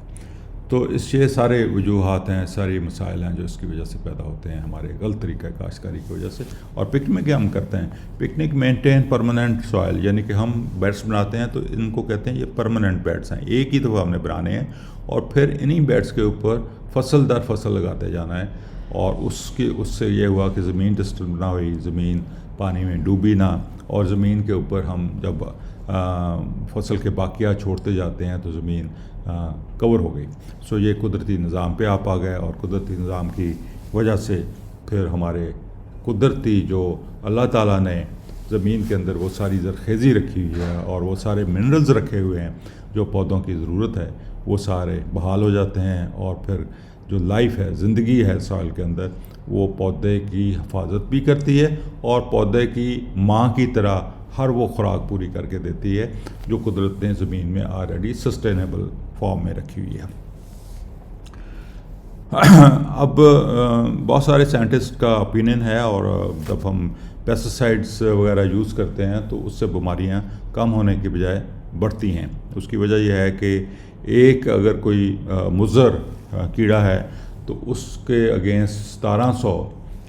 تو یہ سارے وجوہات ہیں، ساری مسائل ہیں جو اس کی وجہ سے پیدا ہوتے ہیں ہمارے غلط طریقہ کاشتکاری کی وجہ سے۔ اور پکنک میں کیا ہم کرتے ہیں، پکنک مینٹین پرماننٹ سوائل، یعنی کہ ہم بیڈس بناتے ہیں تو ان کو کہتے ہیں یہ پرماننٹ بیڈس ہیں، ایک ہی دفعہ ہم نے بنانے ہیں، اور پھر انہی بیڈس کے اوپر فصل در فصل لگاتے جانا ہے، اور اس سے یہ ہوا کہ زمین ڈسٹرب نہ ہوئی، زمین پانی میں ڈوبی نہ، اور زمین کے اوپر ہم جب فصل کے باقیات چھوڑتے جاتے ہیں تو زمین کور ہو گئی۔ سو یہ قدرتی نظام پہ آپ آ گئے، اور قدرتی نظام کی وجہ سے پھر ہمارے قدرتی جو اللہ تعالیٰ نے زمین کے اندر وہ ساری زرخیزی رکھی ہوئی ہے اور وہ سارے منرلز رکھے ہوئے ہیں جو پودوں کی ضرورت ہے، وہ سارے بحال ہو جاتے ہیں، اور پھر جو لائف ہے، زندگی ہے سوائل کے اندر، وہ پودے کی حفاظت بھی کرتی ہے، اور پودے کی ماں کی طرح ہر وہ خوراک پوری کر کے دیتی ہے جو قدرت نے زمین میں آلریڈی سسٹینیبل فارم میں رکھی ہوئی ہے۔ اب بہت سارے سائنٹسٹ کا اوپینین ہے، اور جب ہم پیسٹیسائڈس وغیرہ یوز کرتے ہیں تو اس سے بیماریاں کم ہونے کی بجائے بڑھتی ہیں۔ اس کی وجہ یہ ہے کہ ایک اگر کوئی مضر کیڑا ہے تو اس کے اگینسٹ 1700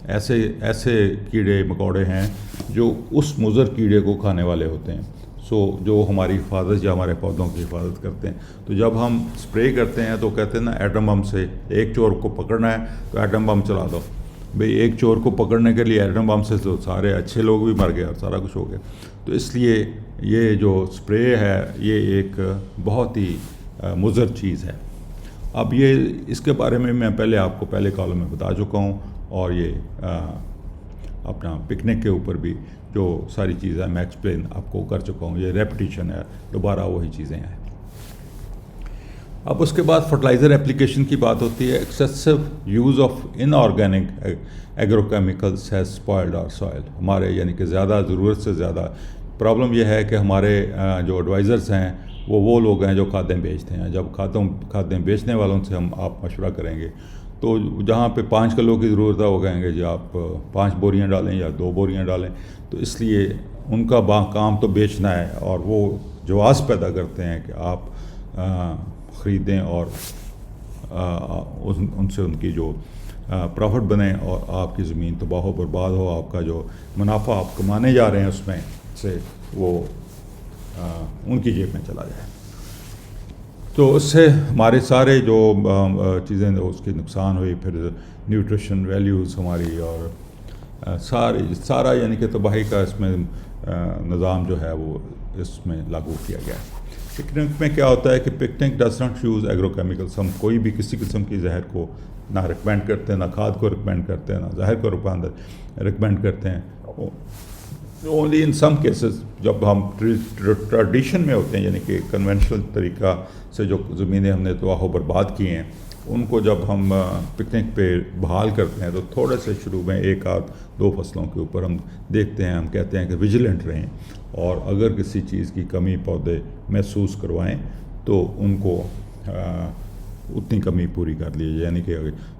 ایسے کیڑے مکوڑے ہیں جو اس مضر کیڑے کو کھانے والے ہوتے ہیں، جو ہماری حفاظت یا ہمارے پودوں کی حفاظت کرتے ہیں۔ تو جب ہم اسپرے کرتے ہیں تو کہتے ہیں نا ایٹم بم سے ایک چور کو پکڑنا ہے تو ایٹم بم چلا دو، بھئی ایک چور کو پکڑنے کے لیے ایٹم بم سے تو سارے اچھے لوگ بھی مر گئے اور سارا کچھ ہو گیا۔ تو اس لیے یہ جو اسپرے ہے یہ ایک بہت ہی مضر چیز ہے۔ اب یہ اس کے بارے میں پہلے آپ کو پہلے کالم میں بتا چکا ہوں، اور یہ اپنا پکنک کے اوپر بھی جو ساری چیزیں میں ایکسپلین آپ کو کر چکا ہوں، یہ ریپٹیشن ہے، دوبارہ وہی چیزیں ہیں۔ اب اس کے بعد فرٹیلائزر اپلیکیشن کی بات ہوتی ہے۔ Excessive use of inorganic agrochemicals has spoiled our soil, ہمارے یعنی کہ زیادہ ضرورت سے زیادہ پرابلم یہ ہے کہ ہمارے جو ایڈوائزرز ہیں وہ لوگ ہیں جو کھادیں بیچتے ہیں۔ جب کھادیں بیچنے والوں سے آپ مشورہ کریں گے تو جہاں پہ 5 کلو کی ضرورت ہے وہ کہیں گے جی آپ 5 بوریاں ڈالیں یا 2 بوریاں ڈالیں۔ تو اس لیے ان کا کام تو بیچنا ہے، اور وہ جواز پیدا کرتے ہیں کہ آپ خریدیں اور ان سے ان کی جو پروفٹ بنے، اور آپ کی زمین تباہ و برباد ہو، آپ کا جو منافع آپ کمانے جا رہے ہیں اس میں سے وہ ان کی جیب میں چلا جائے۔ تو اس سے ہمارے سارے جو چیزیں اس کی نقصان ہوئی، پھر نیوٹریشن ویلیوز ہماری، اور سارا یعنی کہ تباہی کا اس میں نظام جو ہے وہ اس میں لاگو کیا گیا ہے۔ پکنک میں کیا ہوتا ہے کہ picnic does not use agro chemicals, ہم کوئی بھی کسی قسم کی زہر کو نہ ریکمینڈ کرتے ہیں، نہ کھاد کو ریکمینڈ کرتے ہیں، نہ زہر کو ریکمینڈ کرتے ہیں۔ اونلی ان سم کیسز جب ہم ٹریڈیشن میں ہوتے ہیں، یعنی کہ کنونشنل طریقہ سے جو زمینیں ہم نے تباہ و برباد کی ہیں ان کو جب ہم پکنک پہ بحال کرتے ہیں تو تھوڑے سے شروع میں 1 آدھ 2 فصلوں کے اوپر ہم دیکھتے ہیں، ہم کہتے ہیں کہ ویجیلنٹ رہیں، اور اگر کسی چیز کی کمی پودے محسوس کروائیں تو ان کو اتنی کمی پوری کر لیجیے، یعنی کہ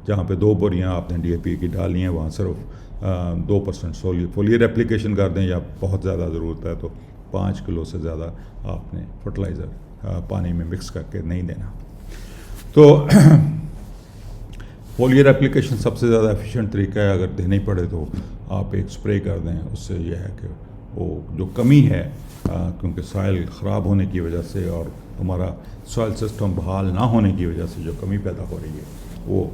جہاں پہ 2 بوریاں آپ نے DAP کی ڈالی ہیں وہاں صرف 2% فولیئر اپلیکیشن کر دیں، یا بہت زیادہ ضرورت ہے تو 5 کلو سے زیادہ آپ نے فرٹیلائزر پانی میں مکس کر کے نہیں دینا۔ تو فولیئر اپلیکیشن سب سے زیادہ ایفیشینٹ طریقہ ہے. اگر دینی پڑے تو آپ ایک اسپرے کر دیں. اس سے یہ ہے کہ وہ جو کمی ہے کیونکہ سائل خراب ہونے کی وجہ سے اور ہمارا سائل سسٹم بحال نہ ہونے کی وجہ سے جو کمی پیدا ہو رہی ہے وہ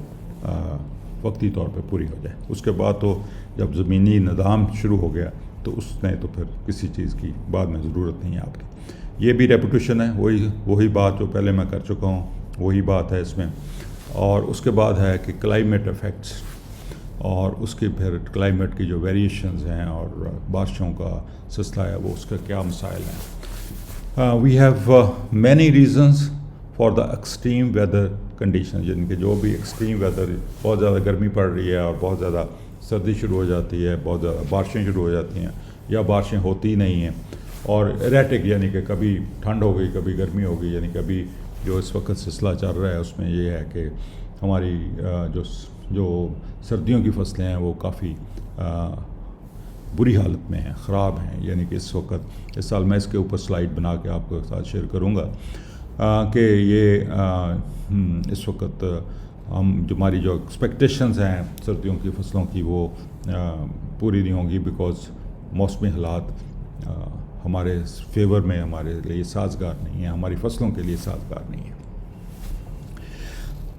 وقتی طور پہ پوری ہو جائے. اس کے بعد تو جب زمینی نظام شروع ہو گیا تو اس نے تو پھر کسی چیز کی بعد میں ضرورت نہیں ہے آپ کی. یہ بھی ریپوٹیشن ہے, وہی بات جو پہلے میں کر چکا ہوں وہی بات ہے اس میں. اور اس کے بعد ہے کہ کلائمیٹ افیکٹس اور اس کی پھر کلائمیٹ کی جو ویریشنز ہیں اور بارشوں کا سلسلہ ہے وہ اس کا کیا مسائل ہیں. We have many reasons for the extreme weather condition, جن کے جو بھی ایکسٹریم ویدر, بہت زیادہ گرمی پڑ رہی ہے اور بہت زیادہ سردی شروع ہو جاتی ہے, بہت زیادہ بارشیں شروع ہو جاتی ہیں یا بارشیں ہوتی نہیں ہیں, اور ایریٹک یعنی کہ کبھی ٹھنڈ ہو گئی کبھی گرمی ہو گئی. یعنی کہ ابھی جو اس وقت سلسلہ چل رہا ہے اس میں یہ ہے کہ ہماری جو سردیوں کی فصلیں ہیں وہ کافی بری حالت میں ہیں, خراب ہیں. یعنی کہ اس وقت اس سال میں اس کے اوپر سلائیڈ بنا کے آپ کے ساتھ شیئر کروں گا کہ یہ اس وقت ہماری جو ایکسپیکٹیشنز ہیں سردیوں کی فصلوں کی وہ پوری نہیں ہوں گی, بیکاز موسمی حالات ہمارے فیور میں ہمارے لیے سازگار نہیں ہیں, ہماری فصلوں کے لیے سازگار نہیں ہے.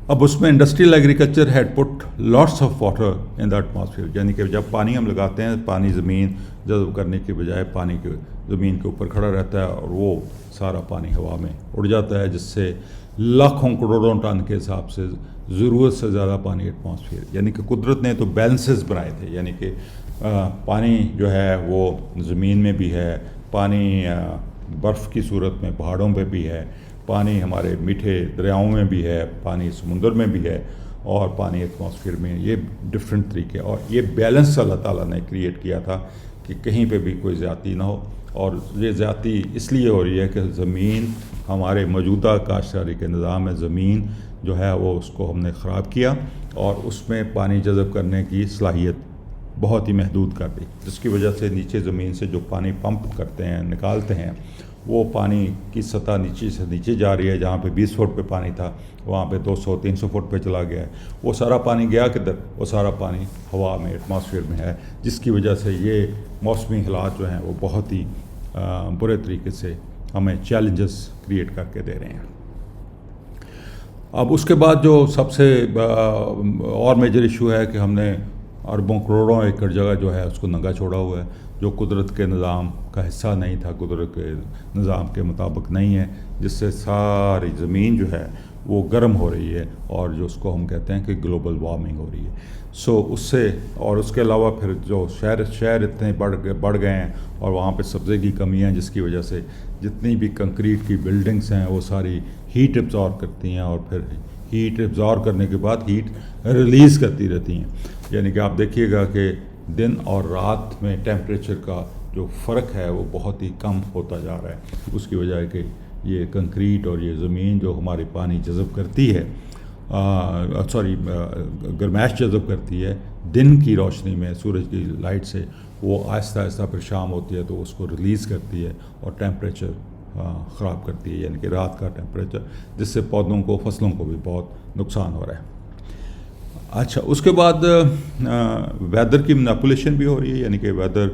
اب اس میں industrial agriculture had put lots of water in the atmosphere, یعنی کہ جب پانی ہم لگاتے ہیں پانی زمین جذب کرنے کے بجائے پانی کے زمین کے اوپر کھڑا رہتا ہے اور وہ سارا پانی ہوا میں اڑ جاتا ہے, جس سے لاکھوں کروڑوں ٹن کے حساب سے ضرورت سے زیادہ پانی ایٹماسفیئر. یعنی کہ قدرت نے تو بیلنسز بنائے تھے, یعنی کہ پانی جو ہے وہ زمین میں بھی ہے, پانی برف کی صورت میں پہاڑوں پہ بھی ہے, پانی ہمارے میٹھے دریاؤں میں بھی ہے, پانی سمندر میں بھی ہے, اور پانی ایٹماسفیئر میں. یہ ڈفرینٹ طریقے, اور یہ بیلنس اللہ تعالیٰ نے کریٹ کیا تھا کہ کہیں پہ بھی کوئی زیادتی نہ ہو. اور یہ زیادتی اس لیے ہو رہی ہے کہ زمین ہمارے موجودہ کاشتکاری کے نظام میں زمین جو ہے وہ اس کو ہم نے خراب کیا اور اس میں پانی جذب کرنے کی صلاحیت بہت ہی محدود کر دی, جس کی وجہ سے نیچے زمین سے جو پانی پمپ کرتے ہیں نکالتے ہیں وہ پانی کی سطح نیچے سے نیچے جا رہی ہے. جہاں پہ 20 فٹ پہ پانی تھا وہاں پہ 200-300 فٹ پہ چلا گیا ہے. وہ سارا پانی گیا کدھر؟ وہ سارا پانی ہوا میں ایٹماسفیئر میں ہے, جس کی وجہ سے یہ موسمی حالات جو ہیں وہ بہت ہی برے طریقے سے ہمیں چیلنجز کریٹ کر کے دے رہے ہیں. اب اس کے بعد جو سب سے اور میجر ایشو ہے کہ ہم نے اربوں کروڑوں ایکڑ جگہ جو ہے اس کو ننگا چھوڑا ہوا ہے, جو قدرت کے نظام کا حصہ نہیں تھا, قدرت کے نظام کے مطابق نہیں ہے, جس سے ساری زمین جو ہے وہ گرم ہو رہی ہے اور جو اس کو ہم کہتے ہیں کہ گلوبل وارمنگ ہو رہی ہے. اس سے اور اس کے علاوہ پھر جو شہر اتنے بڑھ گئے ہیں اور وہاں پہ سبزے کی کمی ہے, جس کی وجہ سے جتنی بھی کنکریٹ کی بلڈنگس ہیں وہ ساری ہیٹ ایبزارب کرتی ہیں اور پھر ہیٹ ایبزارب کرنے کے بعد ہیٹ ریلیز کرتی رہتی ہیں. یعنی کہ آپ دیکھیے گا کہ دن اور رات میں ٹیمپریچر کا جو فرق ہے وہ بہت ہی کم ہوتا جا رہا ہے. اس کی وجہ ہے کہ یہ کنکریٹ اور یہ زمین جو ہماری پانی جذب کرتی ہے گرمائش جذب کرتی ہے دن کی روشنی میں سورج کی لائٹ سے, وہ آہستہ آہستہ پھر شام ہوتی ہے تو اس کو ریلیز کرتی ہے اور ٹیمپریچر خراب کرتی ہے, یعنی کہ رات کا ٹیمپریچر, جس سے پودوں کو فصلوں کو بھی بہت نقصان ہو رہا ہے. اچھا, اس کے بعد ویدر کی مینیپولیشن بھی ہو رہی ہے. یعنی کہ ویدر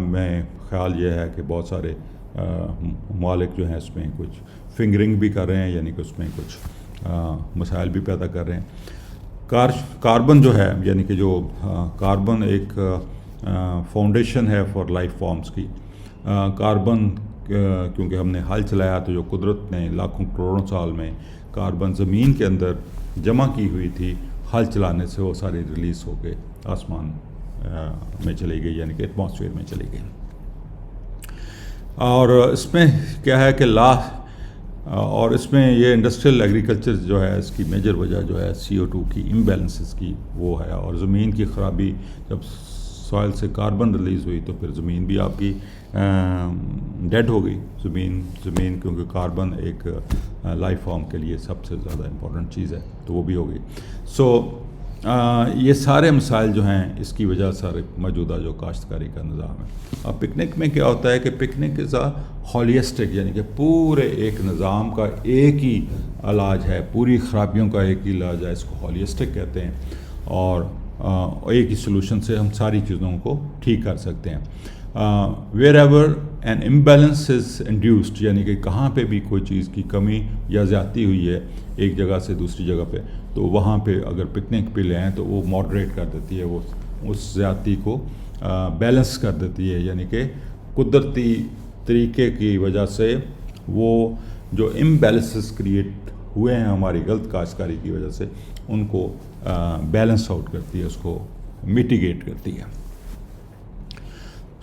میں خیال یہ ہے کہ بہت سارے ممالک جو ہیں اس میں کچھ فنگرنگ بھی کر رہے ہیں, یعنی کہ اس میں کچھ مسائل بھی پیدا کر رہے ہیں. کاربن جو ہے, یعنی کہ جو کاربن ایک فاؤنڈیشن ہے فار لائف فارمز کی. کاربن کیونکہ ہم نے حل چلایا تو جو قدرت نے لاکھوں کروڑوں سال میں کاربن زمین کے اندر جمع کی ہوئی تھی, حل چلانے سے وہ ساری ریلیز ہو کے آسمان میں چلی گئی, یعنی کہ ایٹماسفیئر میں چلی گئی. اور اس میں کیا ہے کہ اور اس میں یہ انڈسٹریل ایگریکلچر جو ہے اس کی میجر وجہ جو ہے CO2 کی امبیلنسز کی وہ ہے, اور زمین کی خرابی. جب سوائل سے کاربن ریلیز ہوئی تو پھر زمین بھی آپ کی ڈیڈ ہو گئی. زمین کیونکہ کاربن ایک لائف فارم کے لیے سب سے زیادہ امپورٹنٹ چیز ہے تو وہ بھی ہو گئی. یہ سارے مسائل جو ہیں اس کی وجہ سارے موجودہ جو کاشتکاری کا نظام ہے. اب پکنک میں کیا ہوتا ہے کہ پکنک از اے ہولسٹک، یعنی کہ پورے ایک نظام کا ایک ہی علاج ہے، پوری خرابیوں کا ایک ہی علاج ہے، اس کو ہولسٹک کہتے ہیں، اور ایک ہی سلوشن سے ہم ساری چیزوں کو ٹھیک کر سکتے ہیں. Wherever an imbalance is induced, یعنی کہ کہاں پہ بھی کوئی چیز کی کمی یا زیادتی ہوئی ہے ایک جگہ سے دوسری جگہ پہ، تو وہاں پہ اگر پکنک پہ لیں تو وہ ماڈریٹ کر دیتی ہے، وہ اس زیادتی کو بیلنس کر دیتی ہے، یعنی کہ قدرتی طریقے کی وجہ سے وہ جو امبیلنسز کریٹ ہوئے ہیں ہماری غلط کاشتکاری کی وجہ سے ان کو بیلنس آؤٹ کرتی ہے، اس کو میٹیگیٹ کرتی ہے.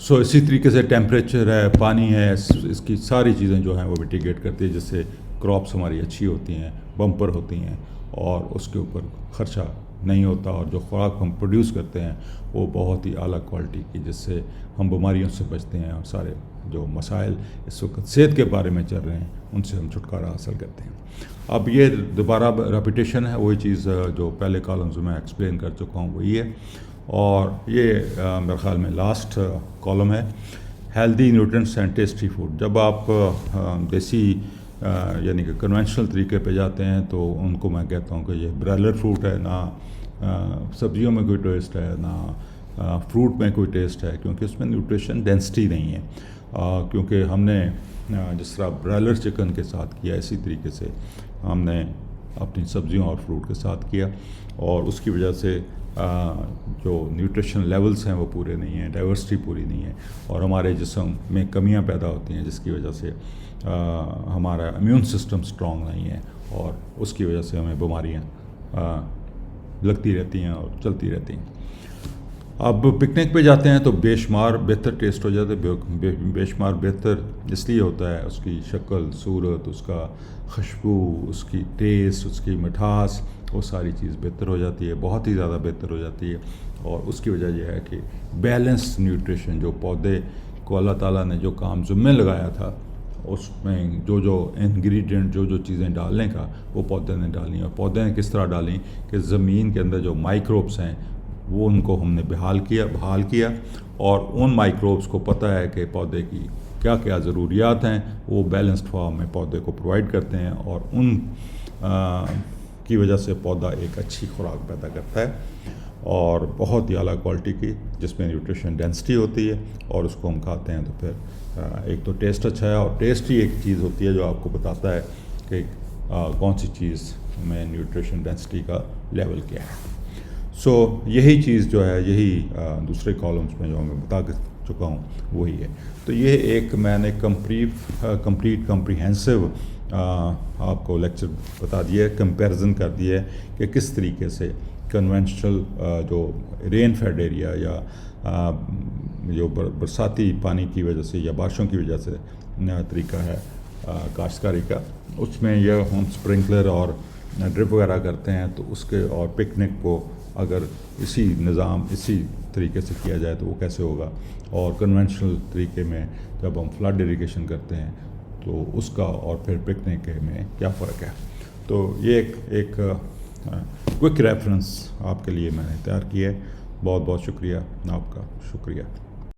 سو اسی طریقے سے ٹیمپریچر ہے، پانی ہے، اس کی ساری چیزیں جو ہیں وہ میٹیگیٹ کرتی ہے، جس سے کراپس ہماری اچھی ہوتی ہیں، بمپر ہوتی ہیں، اور اس کے اوپر خرچہ نہیں ہوتا، اور جو خوراک ہم پروڈیوس کرتے ہیں وہ بہت ہی اعلیٰ کوالٹی کی، جس سے ہم بیماریوں سے بچتے ہیں، اور سارے جو مسائل اس وقت صحت کے بارے میں چل رہے ہیں ان سے ہم چھٹکارا حاصل کرتے ہیں. اب یہ دوبارہ ریپیٹیشن ہے، وہی چیز جو پہلے کالمز میں ایکسپلین کر چکا ہوں وہی ہے، اور یہ میرے خیال میں لاسٹ کالم ہے، healthy nutrients and tasty food. جب آپ دیسی یعنی کہ کنونشنل طریقے پہ جاتے ہیں تو ان کو میں کہتا ہوں کہ یہ برائلر فروٹ ہے، نہ سبزیوں میں کوئی ٹیسٹ ہے، نہ فروٹ میں کوئی ٹیسٹ ہے، کیونکہ اس میں نیوٹریشن ڈینسٹی نہیں ہے. کیونکہ ہم نے جس طرح برائلر چکن کے ساتھ کیا اسی طریقے سے ہم نے اپنی سبزیوں اور فروٹ کے ساتھ کیا، اور اس کی وجہ سے جو نیوٹریشن لیولز ہیں وہ پورے نہیں ہیں، ڈائیورسٹی پوری نہیں ہے، اور ہمارے جسم میں کمیاں پیدا ہوتی ہیں، جس کی وجہ سے ہمارا امیون سسٹم سٹرونگ نہیں ہے، اور اس کی وجہ سے ہمیں بیماریاں لگتی رہتی ہیں اور چلتی رہتی ہیں. اب پکنک پہ جاتے ہیں تو بے شمار بہتر ٹیسٹ ہو جاتا ہے، بے شمار بہتر اس لیے ہوتا ہے، اس کی شکل صورت، اس کا خوشبو، اس کی ٹیسٹ، اس کی مٹھاس، وہ ساری چیز بہتر ہو جاتی ہے، بہت ہی زیادہ بہتر ہو جاتی ہے. اور اس کی وجہ یہ ہے کہ بیلنس نیوٹریشن، جو پودے کو اللہ تعالیٰ نے جو کام ذمہ لگایا تھا اس میں جو انگریڈینٹ جو چیزیں ڈالنے کا وہ پودے نے ڈالیں، اور پودے نے کس طرح ڈالیں کہ زمین کے اندر جو مائکروبس ہیں وہ ان کو ہم نے بحال کیا، اور ان مائکروبس کو پتہ ہے کہ پودے کی کیا کیا ضروریات ہیں، وہ بیلنسڈ فارم میں پودے کو پرووائڈ کرتے ہیں، اور ان کی وجہ سے پودا ایک اچھی خوراک پیدا کرتا ہے، اور بہت ہی اعلیٰ کوالٹی کی، جس میں نیوٹریشن ڈینسٹی ہوتی ہے، اور اس کو ہم کھاتے ہیں تو پھر ایک تو ٹیسٹ اچھا ہے، اور ٹیسٹ ہی ایک چیز ہوتی ہے جو آپ کو بتاتا ہے کہ کون سی چیز میں نیوٹریشن ڈینسٹی کا لیول کیا ہے. سو یہی چیز جو ہے، یہی دوسرے کالمز میں جو میں بتا چکا ہوں وہی ہے. تو یہ ایک میں نے کمپلیٹ کمپریہنسو آپ کو لیکچر بتا دیا ہے، کمپیریزن کر دیا ہے کہ کس طریقے سے کنونشنل جو رین فیڈ ایریا یا جو برساتی پانی کی وجہ سے یا بارشوں کی وجہ سے نیا طریقہ ہے کاشتکاری کا، اس میں یہ ہم سپرنکلر اور ڈرپ وغیرہ کرتے ہیں، تو اس کے اور پکنک کو اگر اسی نظام اسی طریقے سے کیا جائے تو وہ کیسے ہوگا، اور کنونشنل طریقے میں جب ہم فلڈ اریگیشن کرتے ہیں تو اس کا اور پھر پکنک میں کیا فرق ہے. تو یہ ایک کوئک ریفرنس آپ کے لیے میں نے تیار کیا ہے. بہت بہت شکریہ، آپ کا شکریہ.